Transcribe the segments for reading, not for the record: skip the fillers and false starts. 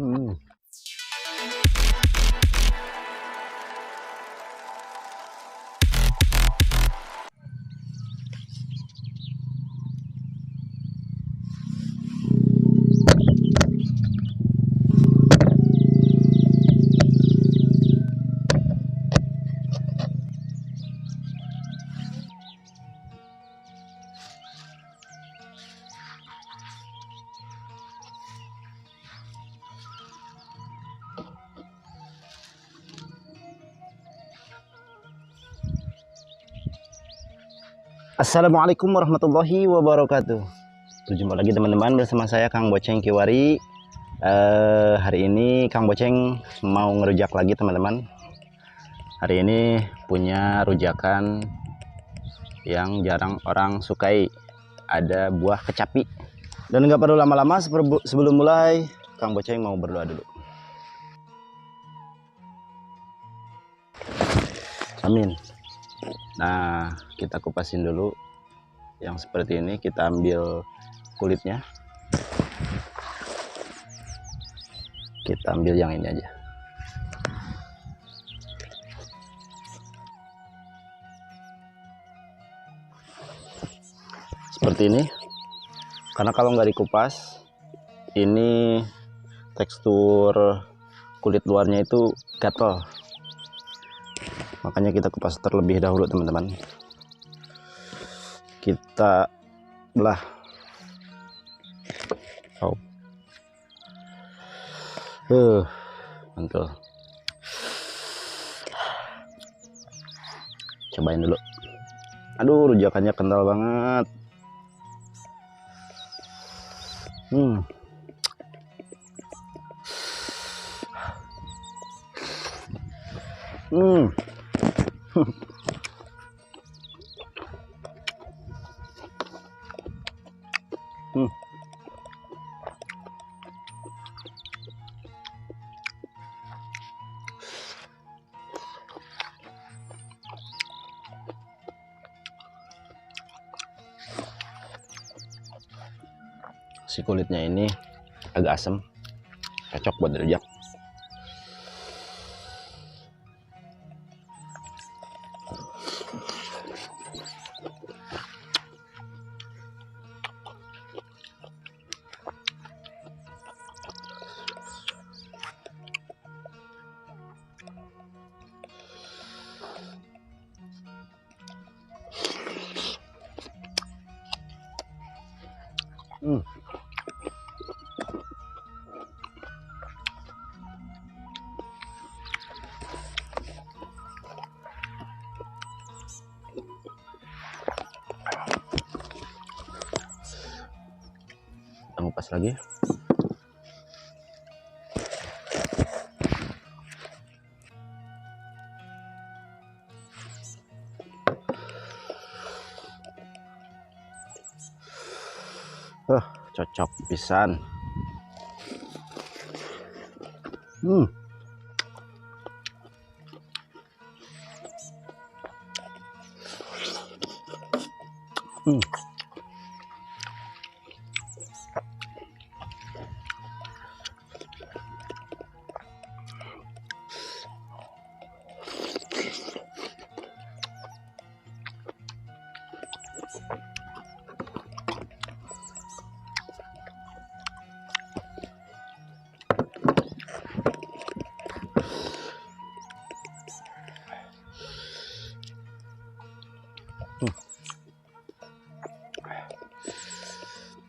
Hmm. Assalamualaikum warahmatullahi wabarakatuh. Berjumpa lagi teman-teman bersama saya Kang Boceng Kiwari. Hari ini Kang Boceng mau ngerujak lagi teman-teman. Hari ini punya rujakan yang jarang orang sukai. Ada buah kecapi. Dan nggak perlu lama-lama, sebelum mulai Kang Boceng mau berdoa dulu. Amin. Nah, kita kupasin dulu. Yang seperti ini kita ambil kulitnya. Kita ambil yang ini aja. Seperti ini. Karena kalau nggak dikupas, ini tekstur kulit luarnya itu gatal. Makanya kita kupas terlebih dahulu teman-teman. Kita belah. Oh. Mantul. Cobain dulu. Aduh, rujakannya kental banget. Hmm. Si kulitnya ini agak asam, cocok buat dirujak. Kita ngupas lagi. Cocok pisan.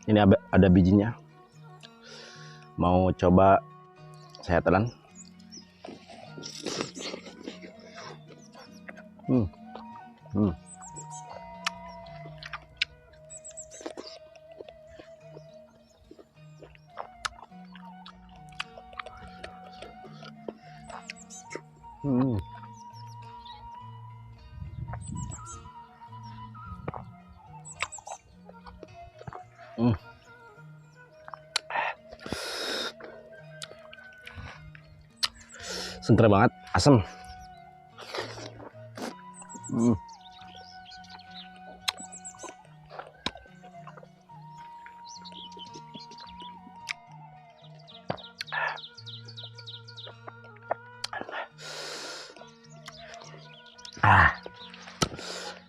Ini ada bijinya. Mau coba saya telan. Seger banget, asam.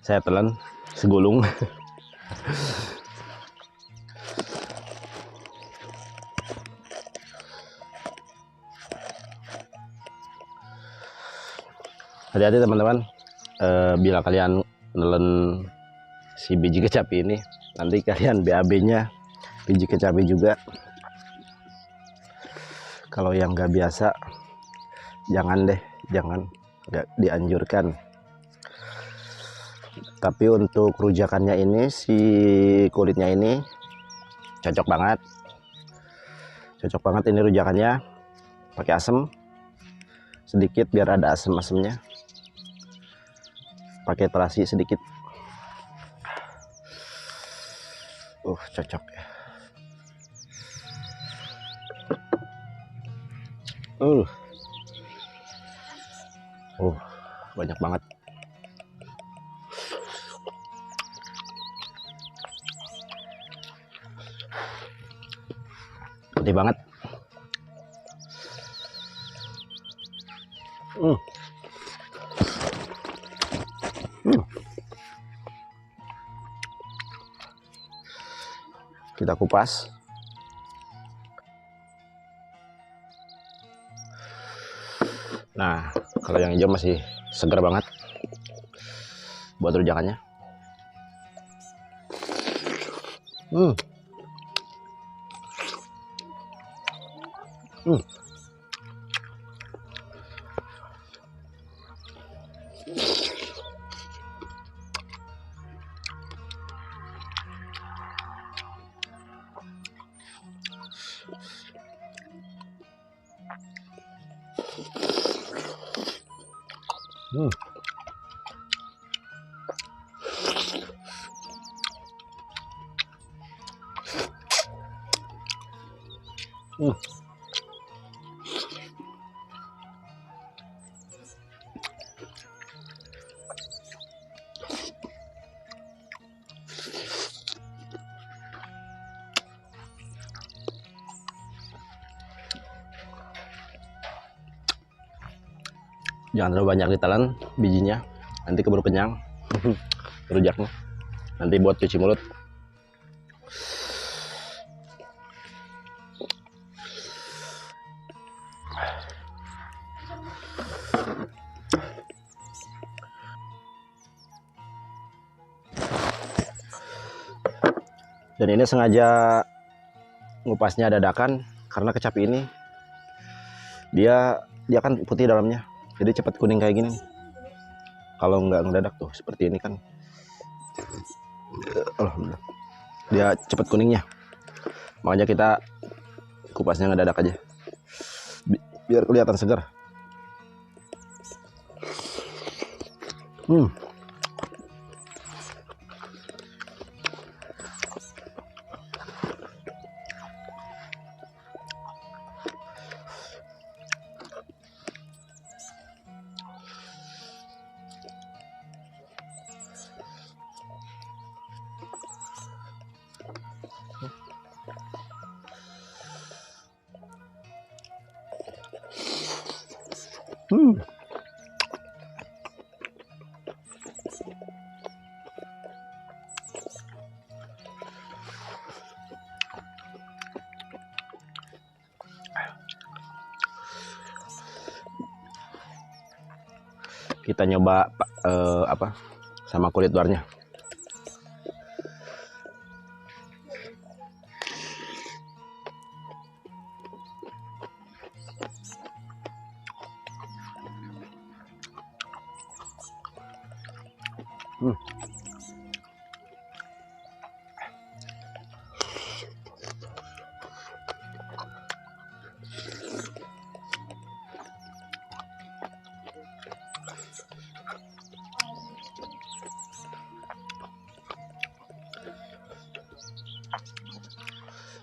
Saya telan segulung. Hati-hati teman-teman, bila kalian nelen si biji kecapi ini, nanti kalian BAB-nya biji kecapi juga. Kalau yang nggak biasa, jangan deh, jangan, nggak dianjurkan. Tapi untuk rujakannya ini, si kulitnya ini cocok banget ini rujakannya. Pakai asam sedikit biar ada asam-asamnya, pakai terasi sedikit. Cocok ya. Banyak banget. Putih banget. Kita kupas. Nah, kalau yang hijau masih segar banget buat rujakannya. Jangan terlalu banyak ditelan bijinya, nanti keburu kenyang. Rujaknya nanti buat cuci mulut. Dan ini sengaja ngupasnya dadakan karena kecapi ini dia kan putih dalamnya, jadi cepat kuning kayak gini. Kalau nggak ngedadak tuh seperti ini kan, alhamdulillah dia cepat kuningnya. Makanya kita kupasnya ngedadak aja biar kelihatan segar. Kita nyoba sama kulit luarnya.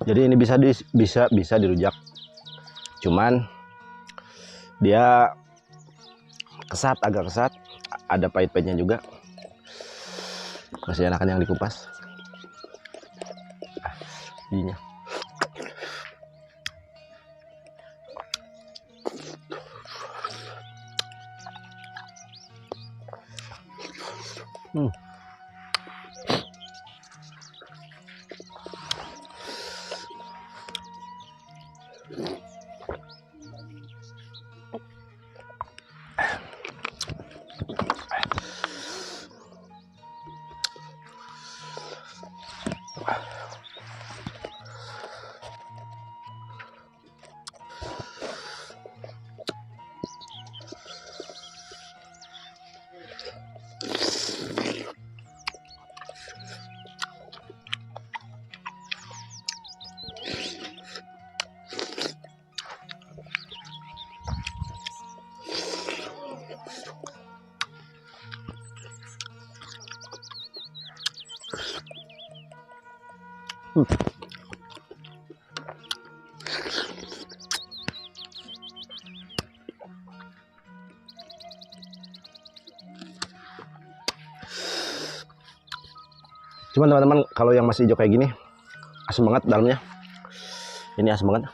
Jadi ini bisa dirujak, cuman dia agak kesat, ada pahit-pahitnya juga. Masih enakan yang dikupas bijinya. Cuman teman-teman, kalau yang masih hijau kayak gini, asam banget dalamnya. Ini asam banget.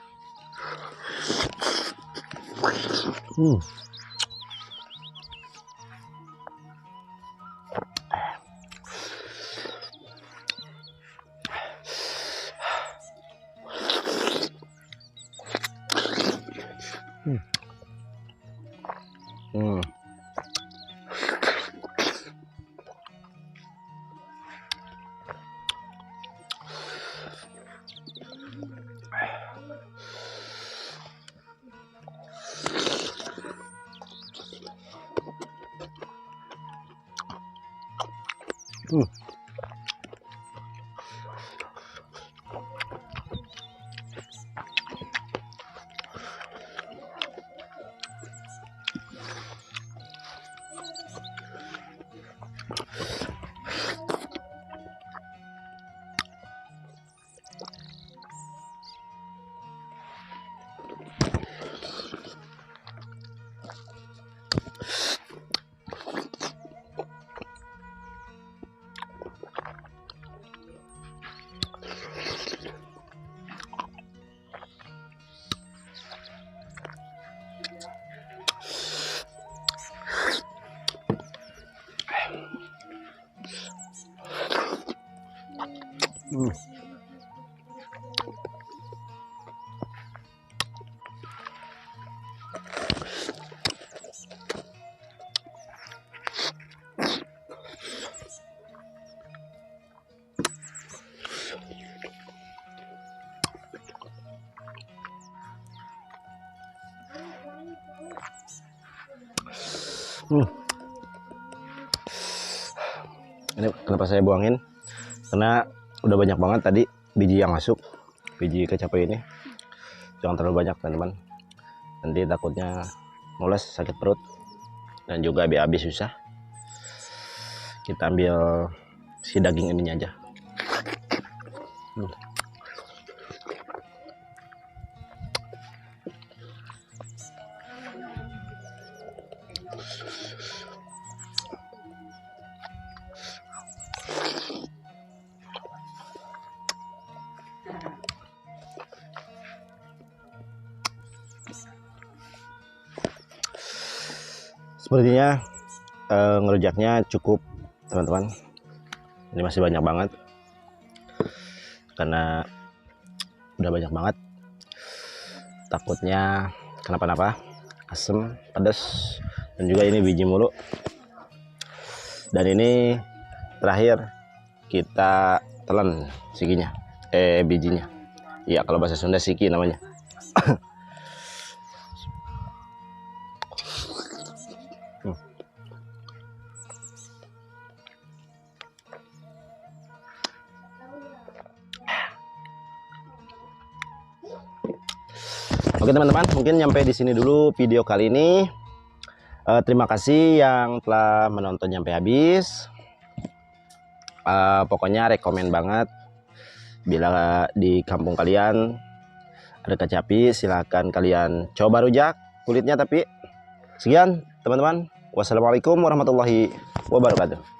Ini kenapa saya buangin? Karena udah banyak banget tadi biji yang masuk, biji kecapi ini. Jangan terlalu banyak teman-teman, nanti takutnya mules, sakit perut, dan juga BAB susah. Kita ambil si daging ininya aja. Sepertinya ngerujaknya cukup teman-teman. Ini masih banyak banget karena udah banyak banget, takutnya kenapa-napa, asem, pedas, dan juga ini biji mulu. Dan ini terakhir kita telan sikinya, bijinya. Iya, kalau bahasa Sunda siki namanya. Oke teman-teman, mungkin nyampe di sini dulu video kali ini. Terima kasih yang telah menonton sampai habis. Pokoknya rekomen banget. Bila di kampung kalian ada kecapi, silahkan kalian coba rujak kulitnya. Tapi sekian teman-teman. Wassalamualaikum warahmatullahi wabarakatuh.